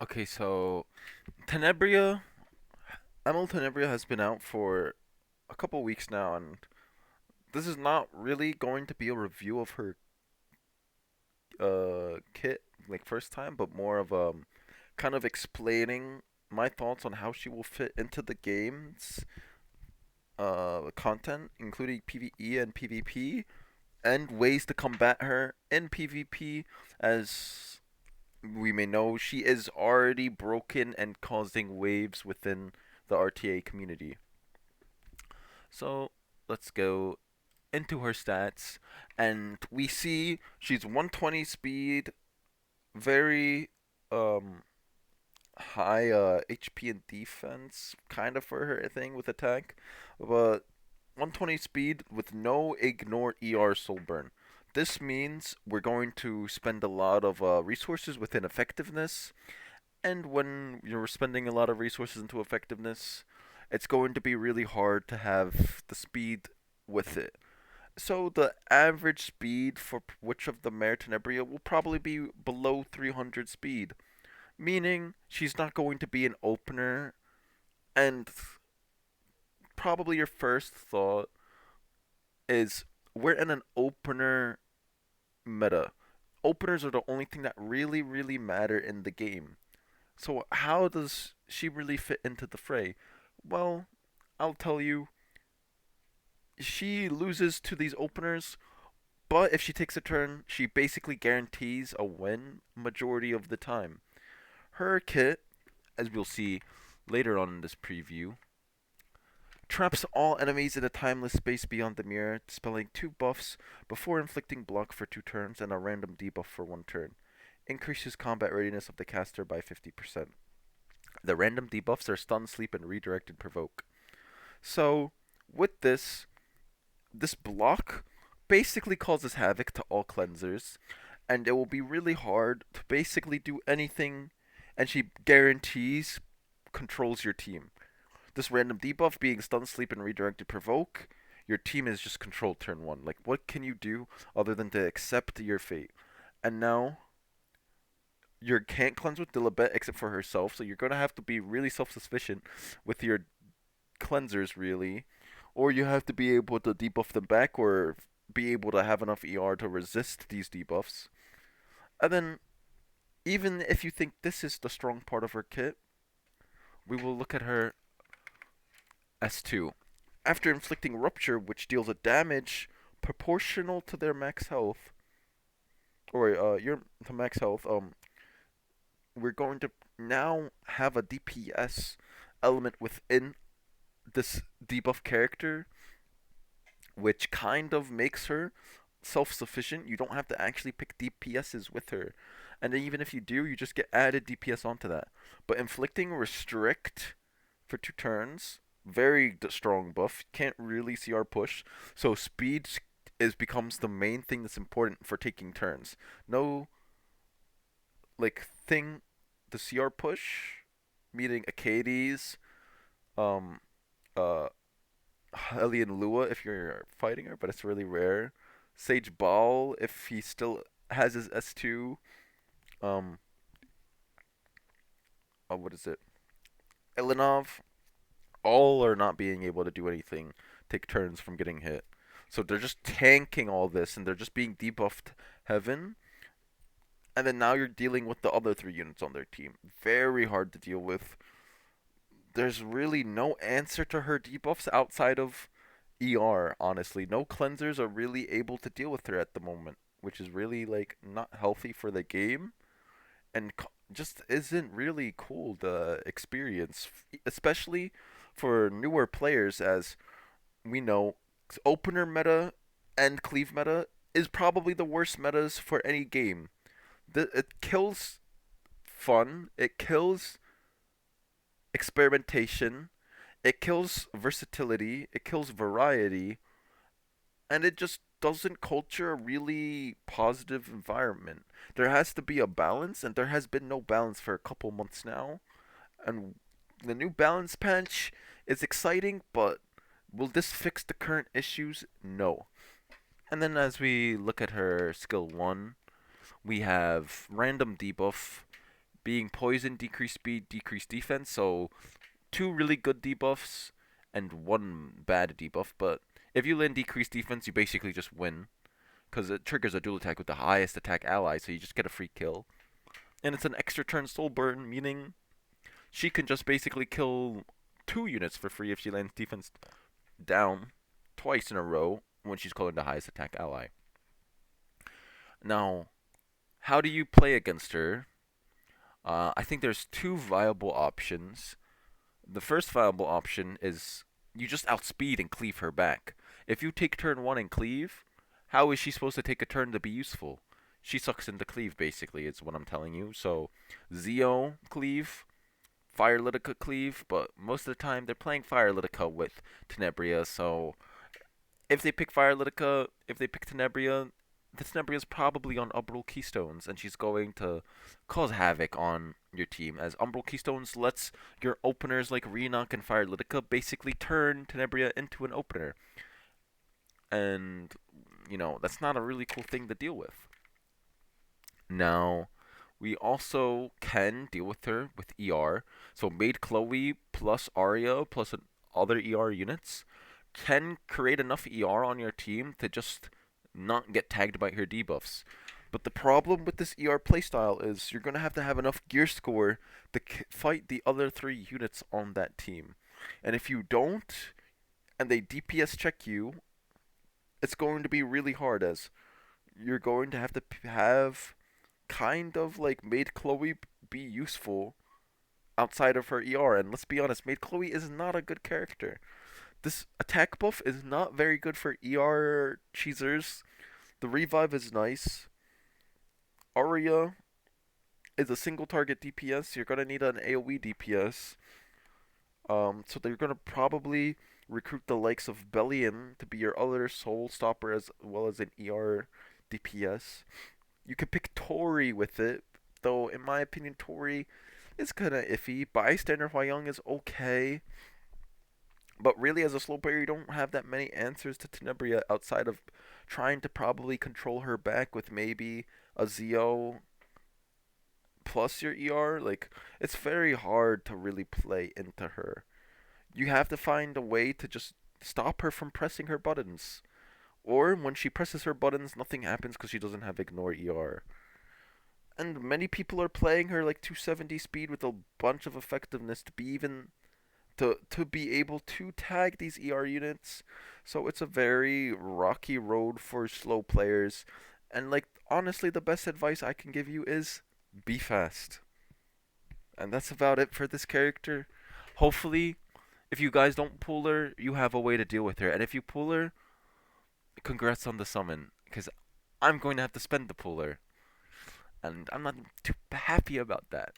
Okay, so Tenebria, Emil Tenebria has been out for a couple weeks now, and this is not really going to be a review of her kit like first time, but more of kind of explaining my thoughts on how she will fit into the game's content, including PvE and PvP, and ways to combat her in PvP. As we may know, she is already broken and causing waves within the RTA community. So let's go into her stats, and we see she's 120 speed, very um high HP and defense, kind of for her thing with attack, but 120 speed with no ignore ER soul burn. This means we're going to spend a lot of resources within effectiveness, and when you're spending a lot of resources into effectiveness, it's going to be really hard to have the speed with it. So the average speed for which of the Mare Tenebria will probably be below 300 speed, meaning she's not going to be an opener, and probably your first thought is we're in an opener meta. Openers are the only thing that really matter in the game. So how does she really fit into the fray? Well, I'll tell you, she loses to these openers, but if she takes a turn, she basically guarantees a win majority of the time. Her kit, as we'll see later on in this preview, traps all enemies in a timeless space beyond the mirror, dispelling 2 buffs before inflicting block for 2 turns and a random debuff for 1 turn. Increases combat readiness of the caster by 50%. The random debuffs are stun, sleep, and redirect and provoke. So, with this block basically causes havoc to all cleansers, and it will be really hard to basically do anything, and she guarantees controls your team. This random debuff being stun, sleep, and redirected provoke, your team is just controlled turn one. Like, what can you do other than to accept your fate? And now, you can't cleanse with Dilibet except for herself, so you're gonna have to be really self-sufficient with your cleansers, really, or you have to be able to debuff them back, or be able to have enough ER to resist these debuffs. And then, even if you think this is the strong part of her kit, we will look at her S2. After inflicting Rupture, which deals a damage proportional to their max health, or your to max health, we're going to now have a DPS element within this debuff character, which kind of makes her self-sufficient. You don't have to actually pick DPSs with her, and even if you do, you just get added DPS onto that. But inflicting restrict for 2 turns, very strong buff. Can't really CR push, so speed is becomes the main thing that's important for taking turns. No like thing, the CR push, meeting Acades, um, uh, Hellion Lua if you're fighting her, but it's really rare. Sage Ball if he still has his S2. Um, what is it? Elinov. All are not being able to do anything, take turns from getting hit. So they're just tanking all this, and they're just being debuffed heaven. And then now you're dealing with the other 3 units on their team. Very hard to deal with. There's really no answer to her debuffs outside of ER, honestly. No cleansers are really able to deal with her at the moment, which is really like not healthy for the game, and just isn't really cool to experience, especially for newer players. As we know, opener meta and cleave meta is probably the worst metas for any game. It kills fun, it kills experimentation, it kills versatility, it kills variety, and it just doesn't culture a really positive environment. There has to be a balance, and there has been no balance for a couple months now. And the new balance patch is exciting, but will this fix the current issues? No. And then as we look at her skill 1, we have random debuff, being poison, decreased speed, decreased defense. So two really good debuffs and one bad debuff. But if you land decreased defense, you basically just win because it triggers a dual attack with the highest attack ally, so you just get a free kill. And it's an extra turn soul burn, meaning she can just basically kill 2 units for free if she lands defense down twice in a row when she's calling the highest attack ally. Now, how do you play against her? I think there's two viable options. The first viable option is you just outspeed and cleave her back. If you take turn 1 and cleave, how is she supposed to take a turn to be useful? She sucks into cleave, basically, is what I'm telling you. So, Zeo cleave, Fire Litica cleave, but most of the time they're playing Fire Litica with Tenebria, so if they pick Fire Litica, if they pick Tenebria, the Tenebria's probably on Umbral Keystones, and she's going to cause havoc on your team, as Umbral Keystones lets your openers like Renok and Fire Litica basically turn Tenebria into an opener. And, that's not a really cool thing to deal with. Now, we also can deal with her with ER. So Maid Chloe plus Arya plus other ER units can create enough ER on your team to just not get tagged by her debuffs. But the problem with this ER playstyle is you're going to have enough gear score to fight the other 3 units on that team. And if you don't, and they DPS check you, it's going to be really hard, as you're going to have kind of like made Chloe be useful outside of her ER. And let's be honest, Maid Chloe is not a good character. This attack buff is not very good for ER cheesers. The revive is nice. Arya is a single target DPS. You're gonna need an AoE DPS. So they're gonna probably recruit the likes of Bellion to be your other soul stopper as well as an ER DPS. You could pick Tori with it, though in my opinion Tori is kinda iffy. Bystander Hwyong is okay. But really, as a slow player, you don't have that many answers to Tenebria outside of trying to probably control her back with maybe a Zeo plus your ER. Like, it's very hard to really play into her. You have to find a way to just stop her from pressing her buttons. Or when she presses her buttons, nothing happens because she doesn't have ignore ER. And many people are playing her like 270 speed with a bunch of effectiveness to be able to tag these ER units. So it's a very rocky road for slow players. And like honestly, the best advice I can give you is be fast. And that's about it for this character. Hopefully, if you guys don't pull her, you have a way to deal with her. And if you pull her, congrats on the summon, because I'm going to have to spend the puller. And I'm not too happy about that.